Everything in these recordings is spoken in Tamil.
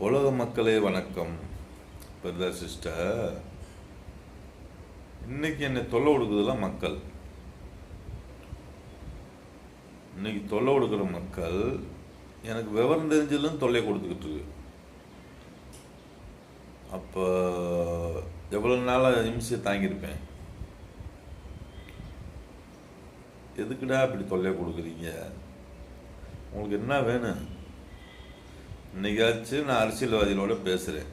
உலக மக்களே வணக்கம். பிரதர் சிஸ்டர், இன்னைக்கு என்னை தொல்லை கொடுக்குறதுலாம் மக்கள். இன்னைக்கு தொல்லை கொடுக்குற மக்கள் எனக்கு விவரம் தெரிஞ்சதுன்னு தொல்லை கொடுத்துக்கிட்டு இருக்கு. அப்போ எவ்வளோ நாளாக இம்சையை தாங்கியிருப்பேன். எதுக்குடா இப்படி தொல்லை கொடுக்குறீங்க? உங்களுக்கு என்ன வேணும்? இன்னைக்காச்சும் நான் அரசியல்வாதிகளோட பேசுகிறேன்.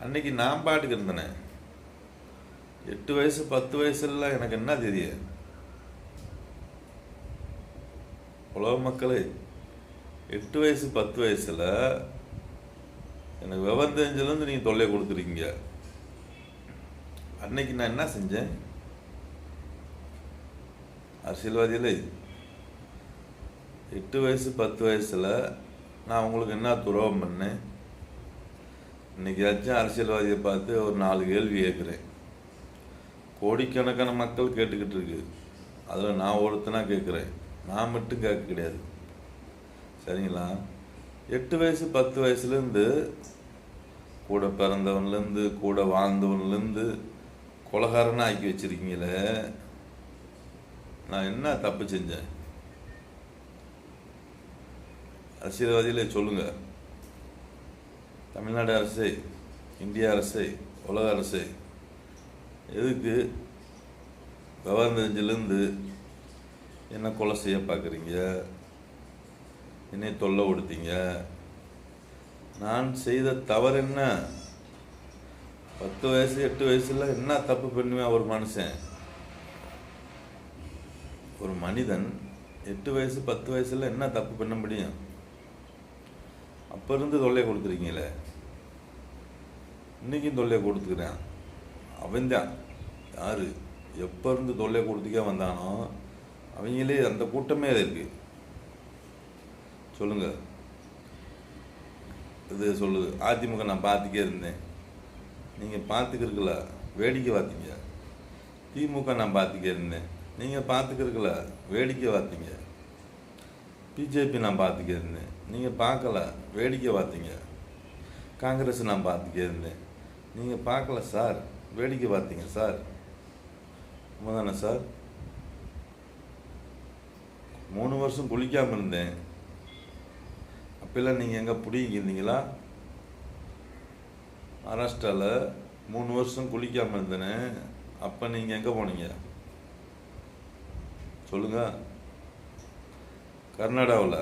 அன்னைக்கு நான் பாட்டுக்கு இருந்தேனே, 8 வயசு 10 வயசுலாம் எனக்கு என்ன தெரியும்? உலக மக்களே, 8 வயசு 10 வயசில் எனக்கு விவரம் தெரிஞ்சதுலேருந்து நீங்கள் தொல்லை கொடுத்துருக்கீங்க. அன்னைக்கு நான் என்ன செஞ்சேன்? அரசியல்வாதிகளே, 8 வயசு 10 வயசில் நான் உங்களுக்கு என்ன துரோகம் பண்ணேன்? இன்றைக்காச்சும் அரசியல்வாதியை பார்த்து ஒரு 4 கேள்வி கேட்குறேன். கோடிக்கணக்கான மக்கள் கேட்டுக்கிட்டு இருக்கு. அதில் நான் ஒருத்தனாக கேட்குறேன். நான் மட்டும் கேட்க கிடையாது, சரிங்களா? 8 வயசு 10 வயசுலேருந்து கூட பிறந்தவன்லேருந்து கூட வாழ்ந்தவன்லேருந்து கொலகாரன்னு ஆக்கி வச்சுருக்கீங்களே, நான் என்ன தப்பு செஞ்சேன்? அரசியல்வாதிகளே சொல்லுங்க. தமிழ்நாடு அரசு, இந்திய அரசு, உலக அரசு, எதுக்கு விவரம் தெரிஞ்சிலேருந்து என்ன கொலை செய்ய பார்க்குறீங்க? என்னை தொல்லை கொடுத்தீங்க. நான் செய்த தவறு என்ன? 10 வயசு 8 வயசுல என்ன தப்பு பண்ணுவேன்? ஒரு மனுஷன், ஒரு மனிதன் 8 வயசு 10 வயசுல என்ன தப்பு பண்ண முடியும்? அப்போ இருந்து தொல்லை கொடுத்துருக்கீங்களே, இன்றைக்கும் தொல்லை கொடுத்துக்கிறேன். அவன்தான் யார் எப்போ இருந்து தொல்லை கொடுத்துக்கே வந்தானோ அவங்களே, அந்த கூட்டமே இருக்கு. சொல்லுங்க. இது சொல்லுது, அதிமுக நான் பார்த்துக்கே இருந்தேன். நீங்கள் பார்த்துக்கிறீங்களா? வேடிக்கை பார்த்தீங்க. திமுக நான் பார்த்துக்கே இருந்தேன். நீங்கள் பார்த்துக்கிறீங்களா? வேடிக்கை பார்த்தீங்க. பிஜேபி நான் பார்த்துக்கே இருந்தேன். நீங்கள் பார்க்கல, வேடிக்கை பார்த்தீங்க. காங்கிரஸ் நான் பார்த்துக்கே இருந்தேன். நீங்கள் பார்க்கல சார், வேடிக்கை பார்த்தீங்க சார். தானே சார்? 3 வருஷம் குளிக்காமல் இருந்தேன். அப்பெல்லாம் நீங்கள் எங்கே பிடிங்கிருந்தீங்களா? மகாராஷ்டிராவில் 3 வருஷம் குளிக்காமல் இருந்தேனே, அப்போ நீங்கள் எங்கே போனீங்க? சொல்லுங்கள். கர்நாடகாவில்